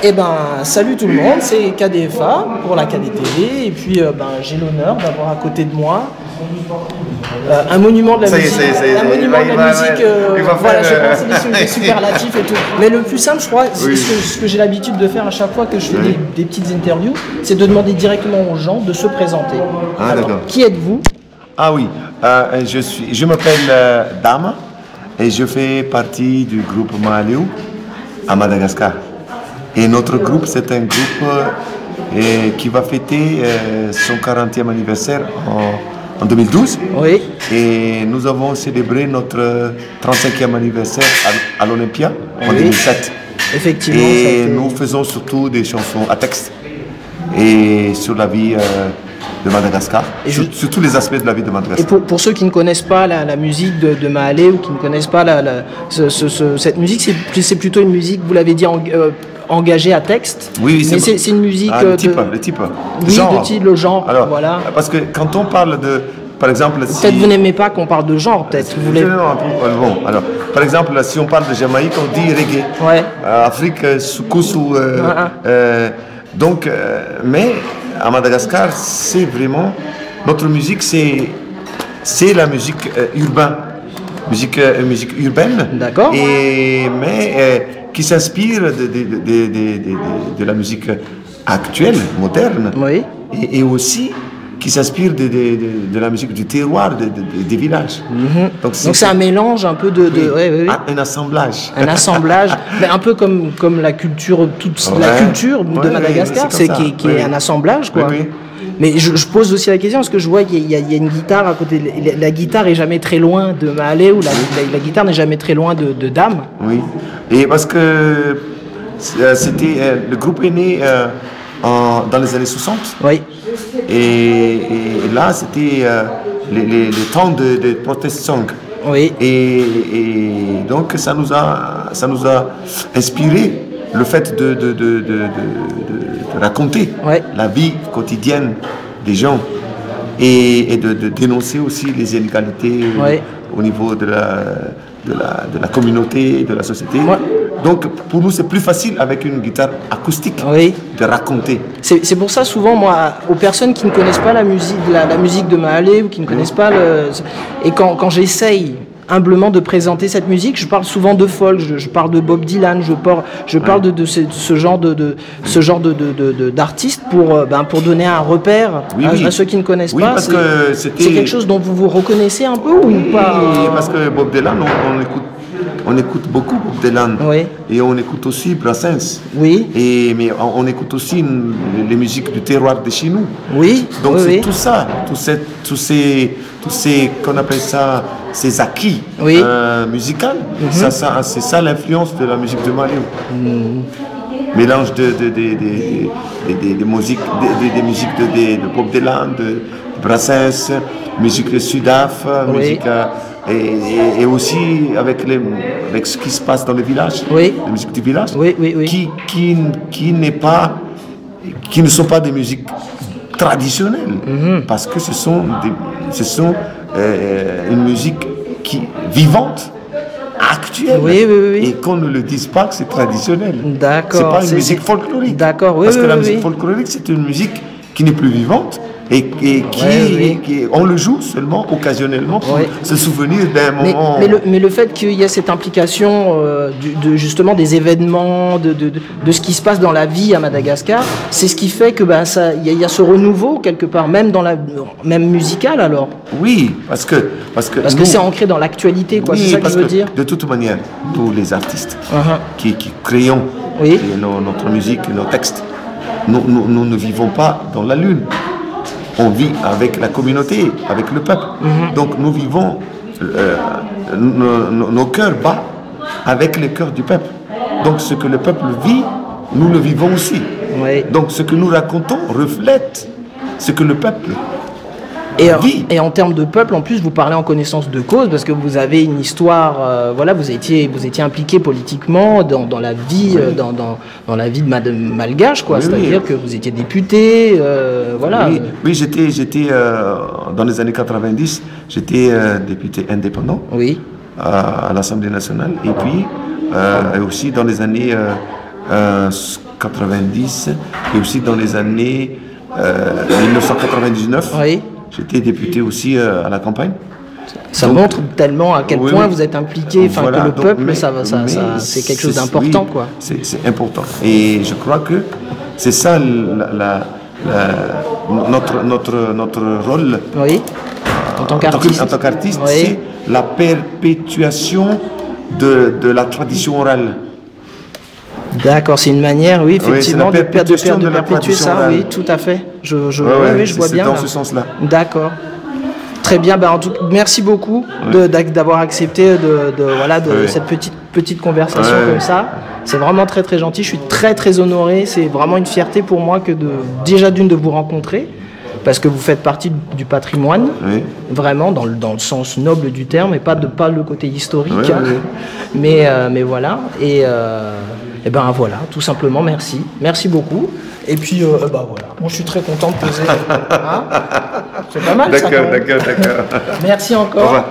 Eh ben, salut tout le monde, c'est KDFA pour la KDTV et puis j'ai l'honneur d'avoir à côté de moi un monument de la musique. Un monument de la musique. Voilà, je pense que c'est des superlatifs et tout. Mais le plus simple, je crois, ce que j'ai l'habitude de faire à chaque fois que je fais des petites interviews, c'est de demander directement aux gens de se présenter. Ah, alors, d'accord. qui êtes-vous? Ah oui, je m'appelle Dama et je fais partie du groupe Maaliou à Madagascar. Et notre groupe, c'est un groupe qui va fêter son 40e anniversaire en 2012. Oui. Et nous avons célébré notre 35e anniversaire à l'Olympia en 2007. Effectivement. Et nous faisons surtout des chansons à texte et sur la vie de Madagascar, sur tous les aspects de la vie de Madagascar. Et pour ceux qui ne connaissent pas la musique de Mahalé ou qui ne connaissent pas cette musique, c'est plutôt une musique, vous l'avez dit, engagée à texte. Oui, mais c'est une musique le type. Oui, genre. le genre. Alors, voilà. Parce que quand on parle de, par exemple, peut-être vous n'aimez pas qu'on parle de genre, peut-être. Bon, alors, par exemple, si on parle de Jamaïque, on dit reggae. Ouais. Afrique, soukous. Mais à Madagascar, c'est vraiment notre musique, c'est la musique urbaine, musique urbaine. D'accord. Mais qui s'inspire de la musique actuelle, moderne. Oui. Et aussi qui s'inspire de la musique du terroir, des villages. Mm-hmm. Donc c'est un mélange un peu de un assemblage. Un assemblage, mais un peu comme la culture, la culture de Madagascar, qui est un assemblage, quoi. Oui. Mais je pose aussi la question parce que je vois qu'il y a une guitare à côté. La guitare est jamais très loin de Mahalé ou la guitare n'est jamais très loin de Dame. Oui. Et parce que le groupe est né dans les années 60. Oui. Et là, c'était les temps de protest song. Oui. Et donc, ça nous a inspiré le fait de raconter la vie quotidienne des gens et de dénoncer aussi les inégalités au niveau de la communauté, de la société. Ouais. Donc pour nous c'est plus facile avec une guitare acoustique de raconter. C'est pour ça souvent moi, aux personnes qui ne connaissent pas la musique de Mahalé ou qui ne connaissent pas et quand j'essaye humblement de présenter cette musique, je parle souvent de folk, je parle de Bob Dylan, je parle de ce genre d'artistes pour donner un repère à ceux qui ne connaissent pas. Parce c'est quelque chose dont vous vous reconnaissez un peu ou pas? Oui, parce que Bob Dylan, on écoute beaucoup Bob Dylan et on écoute aussi Brassens. Oui. Mais on écoute aussi les musiques du terroir de chez nous. Oui. Donc c'est tout ça, tous ces qu'on appelle ça, ces acquis musicaux. Mm-hmm. C'est ça l'influence de la musique de Mahalé. Mélange des musiques de Bob Dylan, de Brassens, musique de Sudaf, musique. Et aussi avec ce qui se passe dans les villages, la musique du village, qui ne sont pas des musiques traditionnelles, parce que ce sont une musique vivante, actuelle, et qu'on ne le dise pas que c'est traditionnel. D'accord. C'est pas une musique folklorique. D'accord. Parce que la musique folklorique, c'est une musique qui n'est plus vivante. Et on le joue seulement occasionnellement pour se souvenir d'un moment. Mais le fait qu'il y ait cette implication justement des événements, de ce qui se passe dans la vie à Madagascar, c'est ce qui fait que y a ce renouveau quelque part, même même musical alors. Oui, parce que c'est ancré dans l'actualité, quoi. C'est ça que je veux dire. De toute manière, tous les artistes qui créons notre musique, nos textes, nous ne vivons pas dans la lune. On vit avec la communauté, avec le peuple. Donc nous vivons, nos cœurs battent avec les cœurs du peuple. Donc ce que le peuple vit, nous le vivons aussi. Donc ce que nous racontons reflète ce que le peuple vit. Et en termes de peuple, en plus, vous parlez en connaissance de cause parce que vous avez une histoire. Vous étiez impliqué politiquement dans la vie, dans la vie de malgache, quoi. C'est-à-dire que vous étiez député, Oui, j'étais dans les années 90, j'étais député indépendant à l'Assemblée nationale, et puis aussi dans les années 90 et aussi dans les années 1999. Oui. J'étais député aussi à la campagne. Ça montre tellement à quel point vous êtes impliqué, voilà, que le peuple, c'est quelque chose d'important, oui, quoi. C'est important. Et je crois que c'est ça notre rôle. Oui. En tant qu'artiste. En tant qu'artiste, oui. C'est la perpétuation de la tradition orale. D'accord, c'est une manière, oui, effectivement, de perpétuer ça, orale. Oui, tout à fait. Je vois bien. C'est dans ce sens-là. D'accord. Très bien, en tout cas, merci beaucoup d'avoir accepté cette petite conversation comme ça. C'est vraiment très très gentil, je suis très très honoré, c'est vraiment une fierté pour moi que de vous rencontrer, parce que vous faites partie du patrimoine, vraiment dans le sens noble du terme, et pas le côté historique, mais voilà, et voilà, tout simplement, merci beaucoup. Et puis, voilà. Moi, je suis très content de poser. C'est pas mal, ça. D'accord. Merci encore.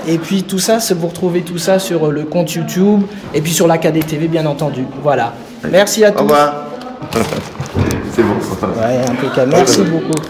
Et puis, tout ça, vous retrouvez tout ça sur le compte YouTube et puis sur la KDTV, bien entendu. Voilà. Merci à tous. Au revoir. C'est bon. Ouais, impeccable. Merci beaucoup.